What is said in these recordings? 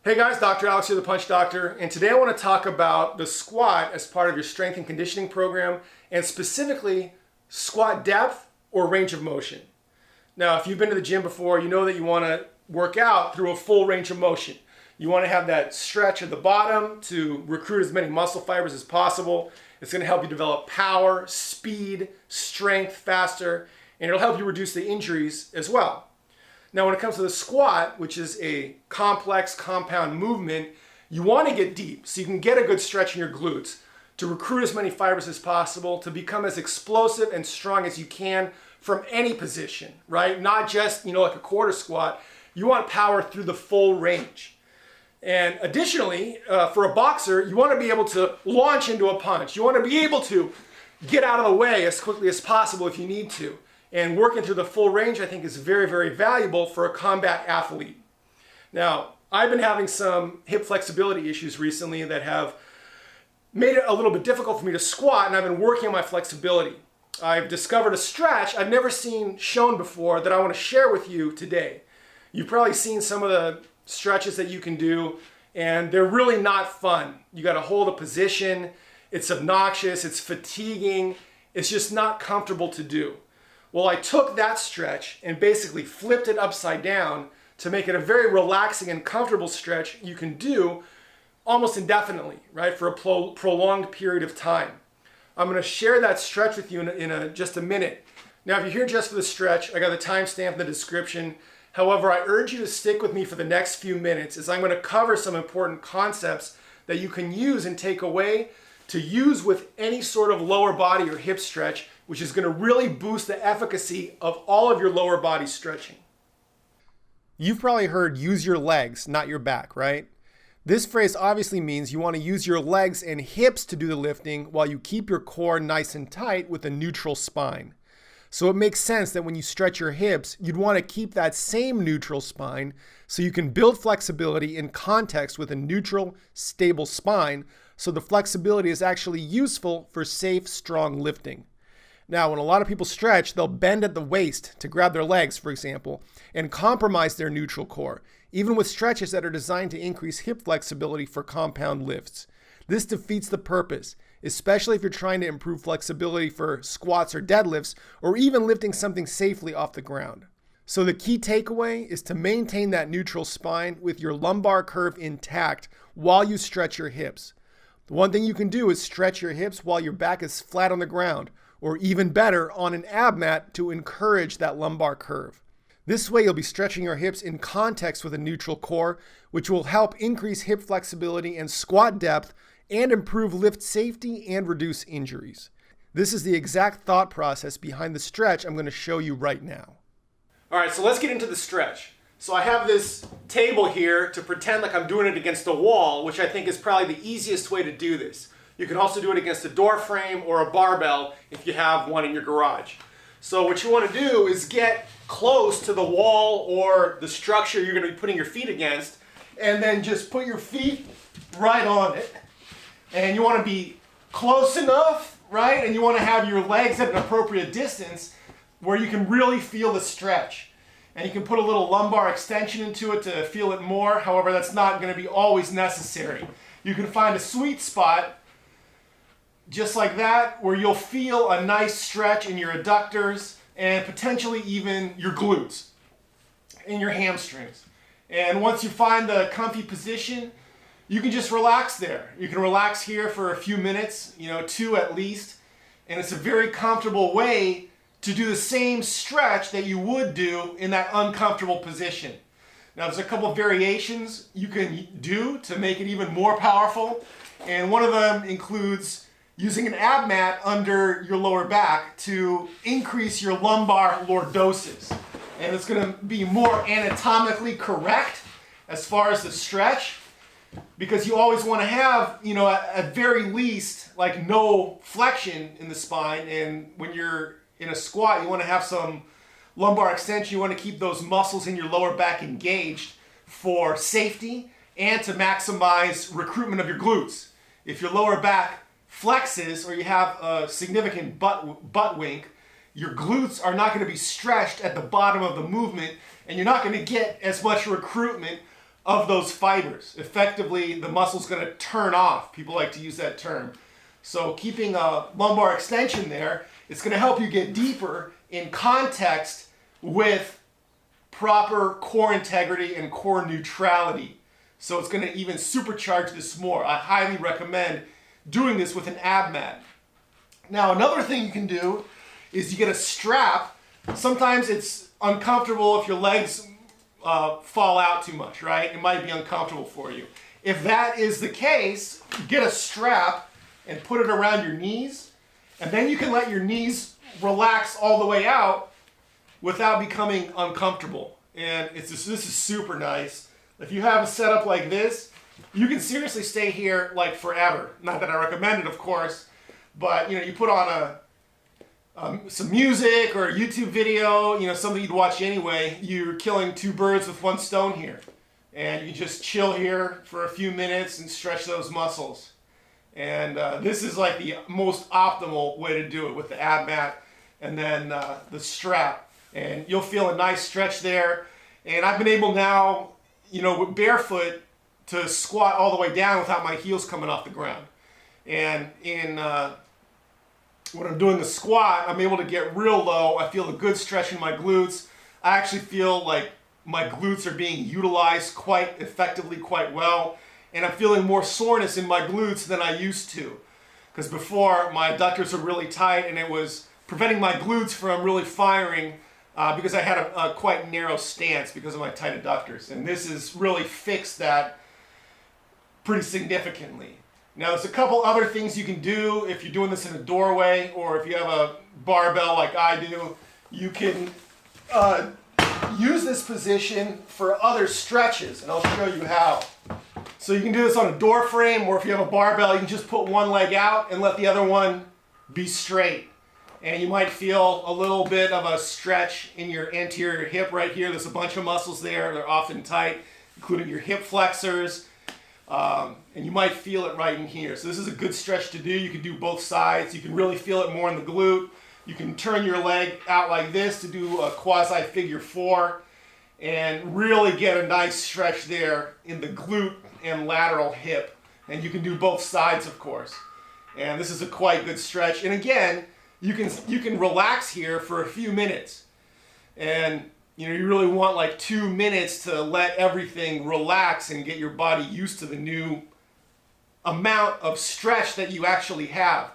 Hey guys, Dr. Alex here, the Punch Doctor, and today I want to talk about the squat as part of your strength and conditioning program, and specifically squat depth or range of motion. Now, if you've been to the gym before, you know that you want to work out through a full range of motion. You want to have that stretch at the bottom to recruit as many muscle fibers as possible. It's going to help you develop power, speed, strength faster, and it'll help you reduce the injuries as well. Now, when it comes to the squat, which is a complex compound movement, you want to get deep so you can get a good stretch in your glutes to recruit as many fibers as possible, to become as explosive and strong as you can from any position, right? Not just, like a quarter squat. You want power through the full range. And additionally, for a boxer, you want to be able to launch into a punch. You want to be able to get out of the way as quickly as possible if you need to. And working through the full range, I think, is very, very valuable for a combat athlete. Now, I've been having some hip flexibility issues recently that have made it a little bit difficult for me to squat, and I've been working on my flexibility. I've discovered a stretch I've never seen shown before that I want to share with you today. You've probably seen some of the stretches that you can do, and they're really not fun. You got to hold a position. It's obnoxious. It's fatiguing. It's just not comfortable to do. Well, I took that stretch and basically flipped it upside down to make it a very relaxing and comfortable stretch you can do almost indefinitely, right, for a prolonged period of time. I'm going to share that stretch with you in just a minute. Now, if you're here just for the stretch, I got the timestamp in the description. However, I urge you to stick with me for the next few minutes as I'm going to cover some important concepts that you can use and take away to use with any sort of lower body or hip stretch, which is going to really boost the efficacy of all of your lower body stretching. You've probably heard use your legs, not your back, right? This phrase obviously means you want to use your legs and hips to do the lifting while you keep your core nice and tight with a neutral spine. So it makes sense that when you stretch your hips, you'd want to keep that same neutral spine so you can build flexibility in context with a neutral, stable spine, so the flexibility is actually useful for safe, strong lifting. Now, when a lot of people stretch, they'll bend at the waist to grab their legs, for example, and compromise their neutral core, even with stretches that are designed to increase hip flexibility for compound lifts. This defeats the purpose, especially if you're trying to improve flexibility for squats or deadlifts, or even lifting something safely off the ground. So the key takeaway is to maintain that neutral spine with your lumbar curve intact while you stretch your hips. The one thing you can do is stretch your hips while your back is flat on the ground, or even better, on an ab mat to encourage that lumbar curve. This way you'll be stretching your hips in context with a neutral core, which will help increase hip flexibility and squat depth and improve lift safety and reduce injuries. This is the exact thought process behind the stretch I'm going to show you right now. All right, so let's get into the stretch. So I have this table here to pretend like I'm doing it against a wall, which I think is probably the easiest way to do this. You can also do it against a door frame or a barbell if you have one in your garage. So what you want to do is get close to the wall or the structure you're going to be putting your feet against, and then just put your feet right on it. And you want to be close enough, right? And you want to have your legs at an appropriate distance where you can really feel the stretch. And you can put a little lumbar extension into it to feel it more. However, that's not going to be always necessary. You can find a sweet spot just like that, where you'll feel a nice stretch in your adductors and potentially even your glutes and your hamstrings. And once you find the comfy position, you can just relax there. You can relax here for a few minutes, 2 at least, and it's a very comfortable way to do the same stretch that you would do in that uncomfortable position. Now, there's a couple of variations you can do to make it even more powerful, and one of them includes using an ab mat under your lower back to increase your lumbar lordosis. And it's going to be more anatomically correct as far as the stretch, because you always want to have, at very least, like no flexion in the spine. And when you're in a squat, you want to have some lumbar extension. You want to keep those muscles in your lower back engaged for safety and to maximize recruitment of your glutes. If your lower back flexes or you have a significant butt wink, your glutes are not going to be stretched at the bottom of the movement, and you're not going to get as much recruitment of those fibers. Effectively, the muscle's going to turn off. People like to use that term. So keeping a lumbar extension there, it's going to help you get deeper in context with proper core integrity and core neutrality. So it's going to even supercharge this more. I highly recommend doing this with an ab mat. Now, another thing you can do is you get a strap. Sometimes it's uncomfortable if your legs fall out too much, right? It might be uncomfortable for you. If that is the case, get a strap and put it around your knees, and then you can let your knees relax all the way out without becoming uncomfortable. And this is super nice. If you have a setup like this, you can seriously stay here like forever. Not that I recommend it, of course, but you put on some music or a YouTube video, something you'd watch anyway. You're killing two birds with one stone here. And you just chill here for a few minutes and stretch those muscles. And this is like the most optimal way to do it with the ab mat and then the strap. And you'll feel a nice stretch there. And I've been able now, with barefoot, to squat all the way down without my heels coming off the ground. And when I'm doing the squat, I'm able to get real low. I feel a good stretch in my glutes. I actually feel like my glutes are being utilized quite effectively, quite well. And I'm feeling more soreness in my glutes than I used to. Because before, my adductors were really tight and it was preventing my glutes from really firing because I had a quite narrow stance because of my tight adductors. And this has really fixed that pretty significantly. Now, there's a couple other things you can do if you're doing this in a doorway, or if you have a barbell like I do. You can use this position for other stretches, and I'll show you how. So you can do this on a door frame, or if you have a barbell, you can just put one leg out and let the other one be straight. And you might feel a little bit of a stretch in your anterior hip right here. There's a bunch of muscles there. They're often tight, including your hip flexors. And you might feel it right in here. So this is a good stretch to do. You can do both sides. You can really feel it more in the glute. You can turn your leg out like this to do a quasi figure four and really get a nice stretch there in the glute and lateral hip. And you can do both sides, of course. And this is a quite good stretch. And again, you can relax here for a few minutes. And you really want like 2 minutes to let everything relax and get your body used to the new amount of stretch that you actually have.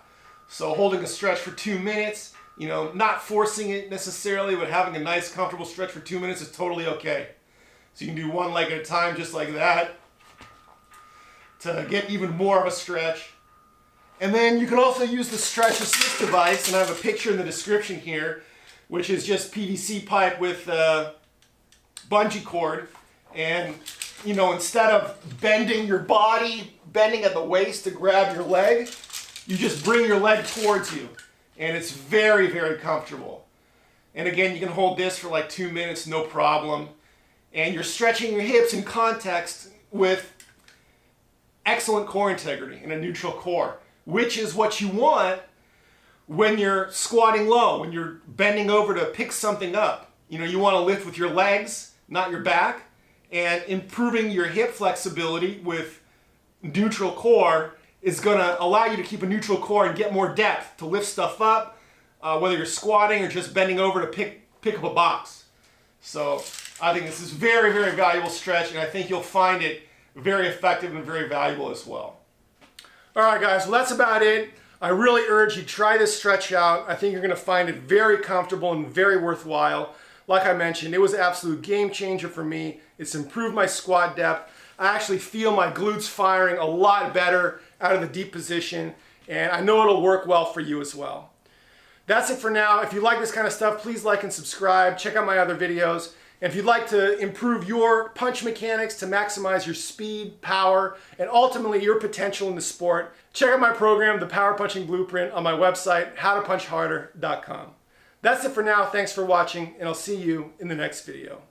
So holding a stretch for 2 minutes, not forcing it necessarily, but having a nice comfortable stretch for 2 minutes is totally okay. So you can do one leg at a time just like that to get even more of a stretch. And then you can also use the stretch assist device, and I have a picture in the description here, which is just PVC pipe with bungee cord. And, instead of bending your body, bending at the waist to grab your leg, you just bring your leg towards you. And it's very, very comfortable. And again, you can hold this for like 2 minutes, no problem. And you're stretching your hips in context with excellent core integrity and a neutral core, which is what you want when you're squatting low, when you're bending over to pick something up. You want to lift with your legs, not your back, and improving your hip flexibility with neutral core is going to allow you to keep a neutral core and get more depth to lift stuff up, whether you're squatting or just bending over to pick up a box. So I think this is very, very valuable stretch, and I think you'll find it very effective and very valuable as well. All right, guys, well, that's about it. I really urge you try this stretch out. I think you're going to find it very comfortable and very worthwhile. Like I mentioned, it was an absolute game changer for me. It's improved my squat depth. I actually feel my glutes firing a lot better out of the deep position, and I know it'll work well for you as well. That's it for now. If you like this kind of stuff, please like and subscribe. Check out my other videos. And if you'd like to improve your punch mechanics to maximize your speed, power, and ultimately your potential in the sport, check out my program, The Power Punching Blueprint, on my website, howtopunchharder.com. That's it for now. Thanks for watching, and I'll see you in the next video.